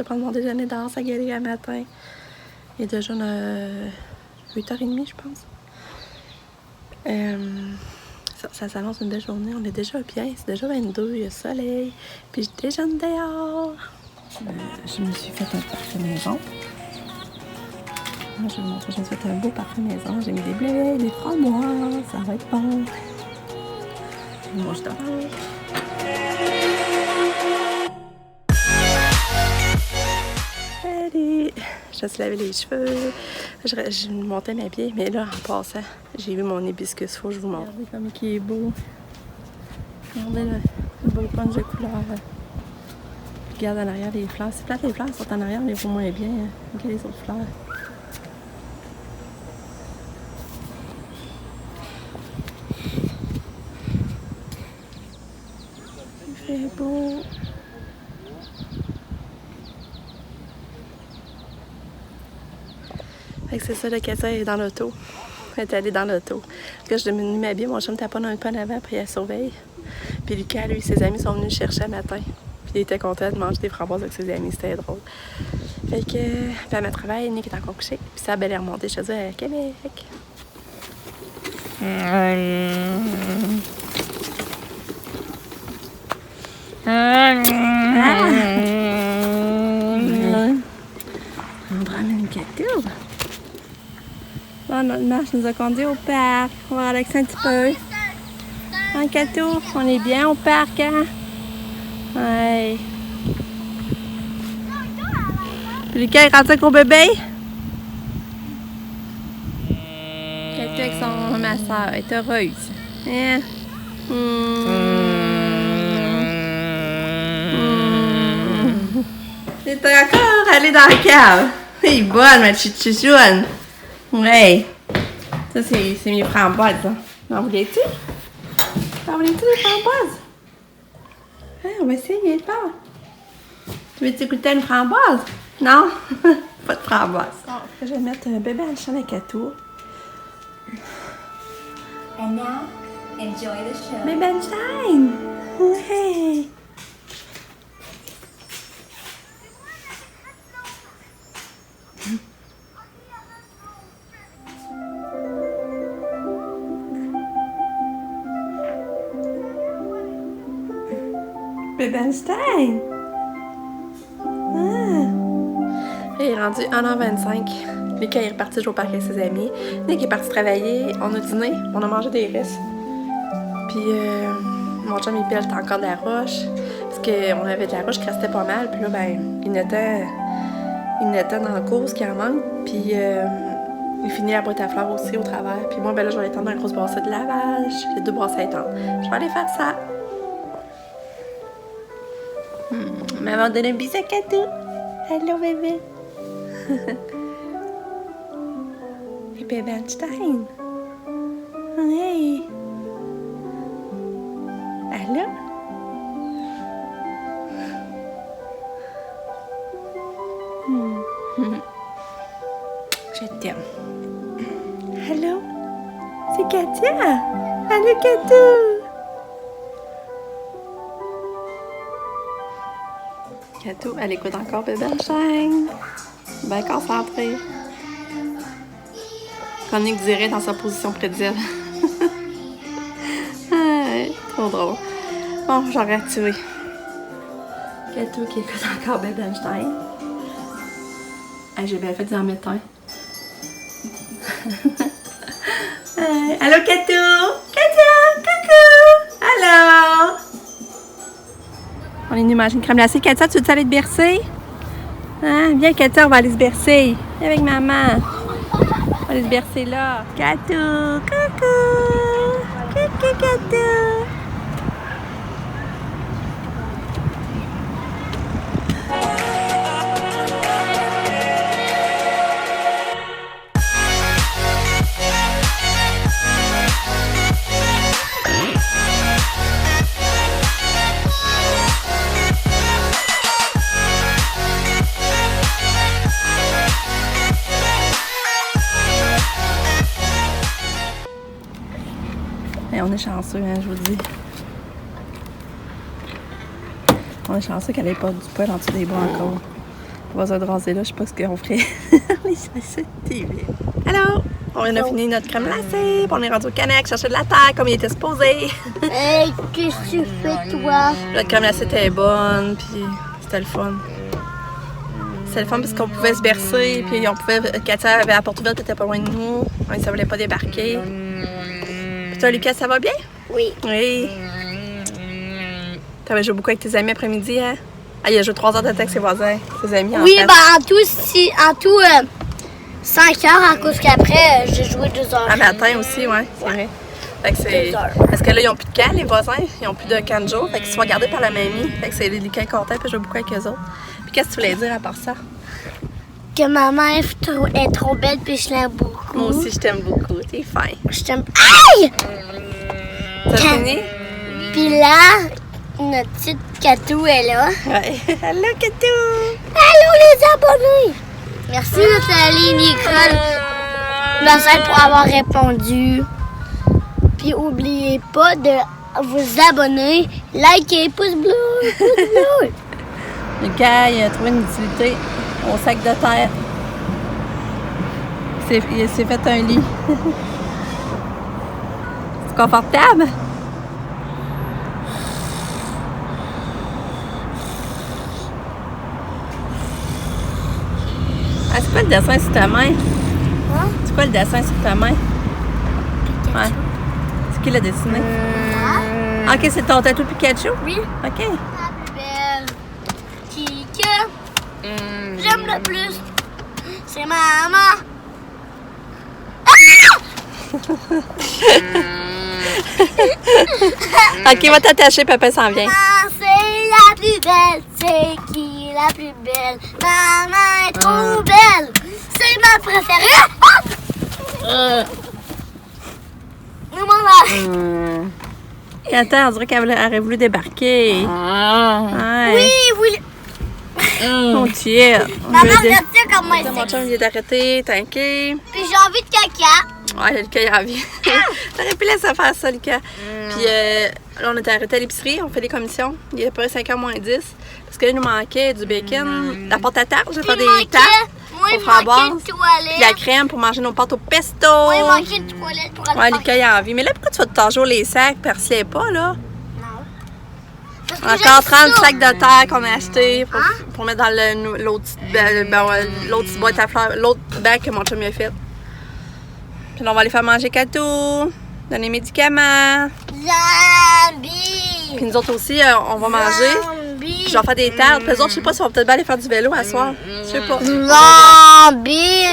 vais prendre mon déjeuner dehors, ça guérit un matin. Il est déjà 8h30, je pense. Ça s'annonce une belle journée. On est déjà bien. C'est déjà 22, il y a soleil. Puis je déjeune dehors. Je me suis fait un parfum maison. Je vais vous montrer, je me suis fait un beau parfum maison. J'ai mis des bleuets, des framboises. Ça va être bon. Moi, je dors. Allez! Je me suis lavé les cheveux. Je montais mes pieds, mais là, en passant, j'ai vu mon hibiscus. Faut que je vous montre. Regardez comme il est beau. Regardez le beau punch de couleur. Regarde en arrière les fleurs. C'est plate, les fleurs sont en arrière, mais pour moins bien que les autres fleurs. Il fait beau. Fait que c'est ça, le Katia est dans l'auto. Elle est allée dans l'auto. Parce que je devais m'habiller, mon chum n'était pas dans le pan avant, puis elle surveille. Puis Lucas, lui, ses amis sont venus le chercher le matin. Puis il était content de manger des framboises avec ses amis, c'était drôle. Fait que, puis à ma travail, Nick est encore couché. Puis ça, elle est remontée chez eux à Québec. On prend une catou. Bon, notre marche nous a conduit au parc. On va relaxer un petit peu. En catou, on est bien au parc, hein? Ouais. Puis Lucas est rentré avec au bébé. Catou avec son masseur. Elle est heureuse. Hein? T'es encore allée dans la cave. C'est bonne, ma chichichoune. Ouais. Ça, c'est mes framboises. Hein. En voulais-tu? En voulais-tu des framboises? Hein, on va essayer de faire. Tu veux-tu goûter une framboise? Non? Pas de framboise. Bon, je vais mettre un bébé Einstein avec Katou. And now, enjoy the show. Bébé Einstein! Ouais! Bébé Einstein! Ah. Il est rendu 1h25. Lucas est reparti jouer au parc avec ses amis. Nick est parti travailler. On a dîné. On a mangé des restes. Puis mon chum, il pèle encore de la roche. Parce qu'on avait de la roche qui restait pas mal. Puis là, ben, il notait dans le cours ce qui en manque. Puis il finit la boîte à fleurs aussi au travers. Puis moi, ben là, je vais aller tendre une grosse brassée de lavage. Les 2 brassées à étendre. Je vais aller faire ça. Maman donne un bisou à Katou. Allô, bébé. C'est bébé Einstein. Hey. Allô? Je t'aime. Allô? C'est Katia. Allô, Katou. Katou, elle écoute encore bébé Einstein. Ben concentrée. Comme Nick dirait dans sa position près d'elle. Trop drôle. Bon, j'aurais tué. Katou qui écoute encore bébé Einstein. J'ai bien fait d'y en mettre un. Allô, Katou? Katia, coucou! Allô? On est venu manger une crème glacée. Katia, tu veux aller te bercer? Hein? Viens, Katia, on va aller se bercer. Viens avec maman. On va aller se bercer là. Katou, coucou! Coucou, Katou! On est chanceux, hein, je vous dis. On est chanceux qu'elle n'ait pas du poil en dessous des bois encore. voisin de raser là, je sais pas ce qu'on ferait. Les chaussettes TV. Allô? On vient de finir notre crème glacée, puis on est rendu au Canac chercher de la terre comme il était supposé. Hey, qu'est-ce que tu fais, toi? La crème glacée était bonne, puis c'était le fun. C'était le fun parce qu'on pouvait se bercer, puis on pouvait. Katia avait la porte ouverte, elle était pas loin de nous. Ça voulait pas débarquer. Puis toi, Lucas, ça va bien? Oui. Oui. T'avais joué beaucoup avec tes amis après-midi, hein? Ah, il a joué 3 heures de temps avec ses voisins, ses amis. Oui, fait. ben en tout 5 heures, à cause qu'après, j'ai joué 2 heures. À matin aussi, ouais, c'est vrai. Fait que c'est. 2 heures. Parce que là, ils ont plus de camp, les voisins. Ils ont plus de camp de jour. Fait qu'ils se font garder par la mamie. Fait que c'est les camps contents, puis je joue beaucoup avec eux autres. Puis qu'est-ce que tu voulais dire à part ça? Que ma mère est trop belle, puis je l'aime beaucoup. Moi aussi, je t'aime beaucoup. T'es fin. Je t'aime. Aïe! T'as fini? Puis là, notre petite Catou est là. Ouais. Allô, Katou! Allô, les abonnés! Merci, Nathalie, Nicole, Marcel, pour avoir répondu. Puis, oubliez pas de vous abonner, liker, pouce bleu, pouce bleu. Le gars, il a trouvé une utilité au sac de terre. Il s'est fait un lit. C'est confortable? Ah, c'est quoi le dessin sur ta main? Hein? C'est quoi le dessin sur ta main? Ouais. C'est qui l'a dessiné? Ok, c'est ton tatou Pikachu? Oui. Ok. La plus belle qui que j'aime le plus, c'est maman. Ok, va t'attacher, papa s'en vient. Maman, c'est la plus belle. C'est qui la plus belle? Maman est trop belle. C'est ma préférée. Maman. Et attends, on dirait qu'elle aurait voulu débarquer. Ouais. Oui, oui. Mon Dieu. Maman, regarde ça comment elle Mon chum sexy. vient d'arrêter, t'inquiète. Puis j'ai envie de caca. Ouais, Lucas, il a envie. T'aurais pu laisser faire ça, Lucas. Puis là, on était arrêté à l'épicerie, on fait des commissions. Il est pas 5h moins 10. Parce que là, il nous manquait du bacon, la pâte à tarte. Je vais faire des tartes Moi, il aux me manquait framboises. une Puis toilette. la crème pour manger nos pâtes au pesto. Moi, il me manquait une toilette pour aller Ouais, faire- Lucas, il a envie. Mais là, pourquoi tu vas toujours les sacs? Parce qu'il est pas, là. Non. Parce que Encore j'aime 30 ça. sacs de terre qu'on a acheté pour, Hein? pour mettre dans l'autre petite boîte à fleurs, l'autre bac que mon chum a fait. Puis là, on va aller faire manger Katou, donner médicaments. Zombie. Puis nous autres aussi, on va manger. Zombie. Je vais faire des tartes. Puis les autres, je sais pas si on va peut-être bien aller faire du vélo à soir. Je sais pas. Zombie.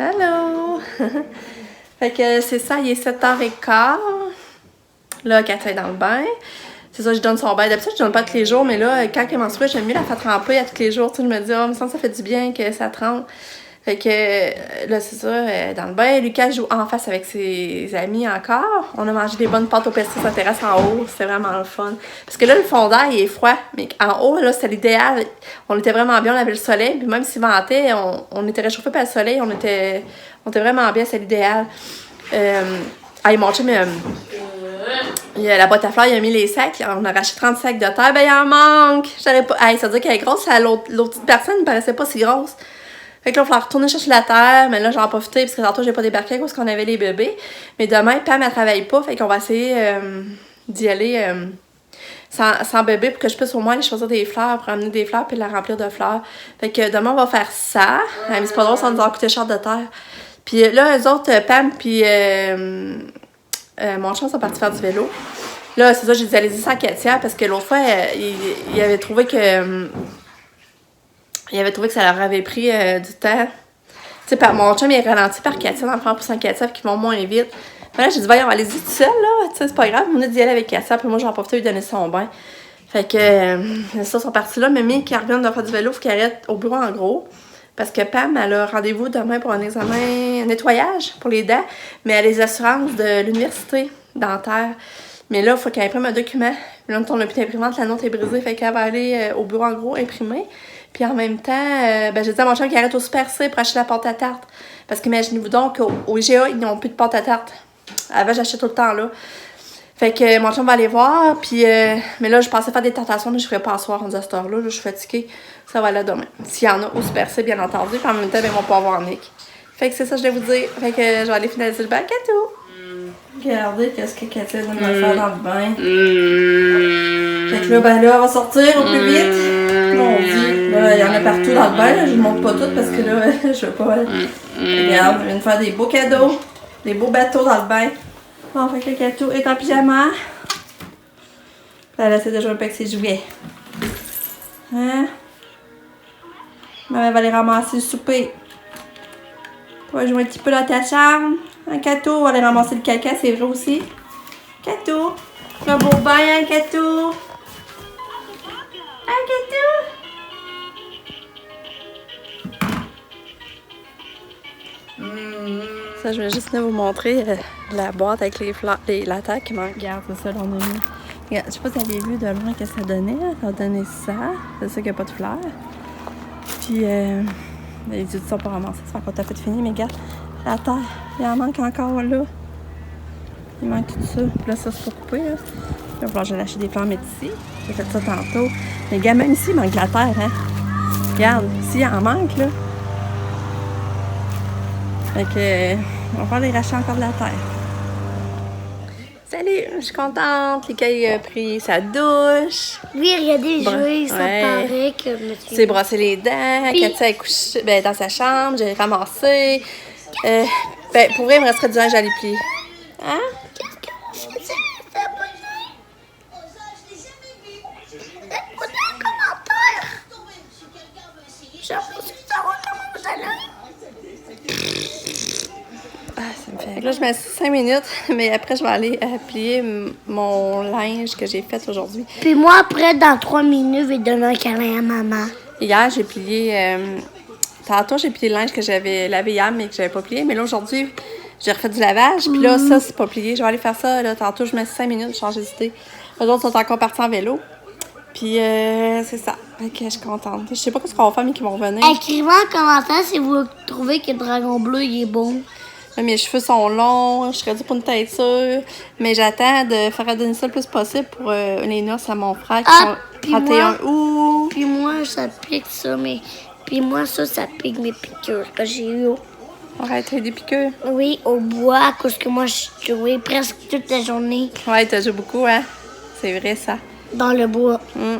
Hello! Fait que c'est ça, il est 7h15. Là, Katia est dans le bain. C'est ça, je donne son bain. D'habitude, je donne pas tous les jours, mais là, quand elle menstrue, j'aime mieux la faire tremper à tous les jours. Tu sais, je me dis, oh, me semble que ça fait du bien que ça trempe. Fait que là, c'est ça, dans le bain. Lucas joue en face avec ses amis encore. On a mangé des bonnes pâtes au pesto sur la terrasse en haut. C'était vraiment le fun. Parce que là, le fond d'air, il est froid. Mais en haut, là, c'était l'idéal. On était vraiment bien, on avait le soleil. Puis même s'il ventait, on était réchauffé par le soleil. On était vraiment bien, c'est l'idéal. Mon chum, la boîte à fleurs, il a mis les sacs. On a racheté 30 sacs de terre. Ben, il en manque. J'aurais pas. Ça veut dire qu'elle est grosse. L'autre petite personne ne paraissait pas si grosse. Fait que là, il va falloir retourner chercher la terre. Mais là, j'en ai profité parce que tantôt, j'ai pas débarqué parce qu'on avait les bébés. Mais demain, Pam, elle travaille pas. Fait qu'on va essayer d'y aller sans bébé pour que je puisse au moins aller choisir des fleurs, pour amener des fleurs puis la remplir de fleurs. Fait que demain, on va faire ça. Mais c'est pas drôle, ça va nous avoir coûté cher de terre. Puis là, eux autres, Pam puis mon chum sont partis faire du vélo. Là, c'est ça, j'ai dit, allez-y sans Katia parce que l'autre fois, il avait trouvé que... il avait trouvé que ça leur avait pris du temps. Tu sais, mon chum, il est ralenti par Katia dans le fond pour sans Katia, puis qu'ils vont moins vite. Mais là, j'ai dit, voyons, allez-y tout seul, là. Tu sais, c'est pas grave. On a d'y aller avec Katia, puis moi, j'en profite de lui donner son bain. Fait que, ça, ils sont partis là. Mamie, qui revient de faire du vélo, faut qu'elle arrête au bureau, en gros. Parce que Pam, elle a rendez-vous demain pour un examen, un nettoyage pour les dents. Mais elle a les assurances de l'université dentaire. Mais là, il faut qu'elle imprime un document. Là, on n'a plus d'imprimante, la note est brisée. Fait qu'elle va aller au bureau, en gros, imprimer. Puis en même temps, j'ai dit à mon chum qu'il arrête au Super C pour acheter la pâte à tarte. Parce qu'imaginez-vous donc qu'au IGA, ils n'ont plus de pâte à tarte. Avant, j'achetais tout le temps là. Fait que mon chum va aller voir, puis mais là, je pensais faire des tentations, mais je ferai pas à soir, on dit à cette heure-là, là, je suis fatiguée, ça va aller demain. S'il y en a au Super C, bien entendu, puis en même temps, ben, ils vont pas avoir Nick. Fait que c'est ça que je vais vous dire. Fait que je vais aller finaliser le bain à Catou. Regardez qu'est-ce que Catou vient de me faire dans le bain. Fait que là, ben là, on va sortir au plus vite. Mon Dieu, là, il y en a partout dans le bain, là, je ne montre pas tout parce que là, je veux pas. Regarde, je viens de faire des beaux cadeaux, des beaux bateaux dans le bain. Bon, fait que le Catou est en pyjama. Elle essaie de jouer un peu avec ses jouets. Hein? Maman va aller ramasser le souper. Tu vas jouer un petit peu dans ta chambre. Hein, Catou? On va aller ramasser le caca, c'est vrai aussi. Catou? Un beau bain, hein, Catou? Hein, Catou? Ça, je vais juste venir vous montrer la boîte avec la terre qui manque. Regarde, c'est ça, là, on a mis. Regarde, je sais pas si vous avez vu de loin ce que ça donnait. Ça donnait ça. C'est ça qu'il n'y a pas de fleurs. Puis, les études sont pas ramassées. C'est encore tout à fait fini, mais regarde, la terre, il en manque encore là. Il manque tout ça. Puis là, ça, c'est pas coupé, là. Il va falloir que je lâche des fleurs, mais ici. J'ai fait ça tantôt. Mais regarde, même ici, il manque de la terre, hein. Regarde, ici, il en manque, là. Fait que, on va aller racheter encore de la terre. Salut, je suis contente. Lika a pris sa douche. Oui, regardez, Bon, jouer, ça ouais. paraît que monsieur... S'est brossé les dents. Puis- Katia est couchée dans sa chambre. J'ai ramassé. Ben, pour vrai, il me resterait du linge à aller plier. Hein? Qu'est-ce que vous faisiez, les abonnés? Écoutez un commentaire. J'aimerais savoir comment vous allez. Ah, ça me fait. Fait que là, je mets 5 minutes, mais après, je vais aller plier mon linge que j'ai fait aujourd'hui. Puis moi, après, dans 3 minutes, je vais donner un câlin à maman. Hier, j'ai plié. Tantôt, j'ai plié le linge que j'avais lavé hier, mais que j'avais pas plié. Mais là, aujourd'hui, j'ai refait du lavage. Puis là, ça, c'est pas plié. Je vais aller faire ça. Là, tantôt, je mets 5 minutes, changer d'idée. Les autres sont encore partis en vélo. Puis, c'est ça. Fait que je suis contente. Je sais pas ce qu'on va faire, mais qu'ils vont revenir. Écrivez en commentaire si vous trouvez que Dragon Bleu, il est bon. Là, mes cheveux sont longs. Je serais due pour une teinture. Mais j'attends de faire donner ça le plus possible pour les noces à mon frère qui Ah, puis sont 31 moi- août. Puis moi, ça pique ça, mais... Puis moi, ça pique mes piqûres que j'ai eues. Arrête, t'as des piqûres. Oui, au bois, à cause que moi, je jouais presque toute la journée Ouais, t'as joué beaucoup, hein? C'est vrai, ça. dans le bois. Mm.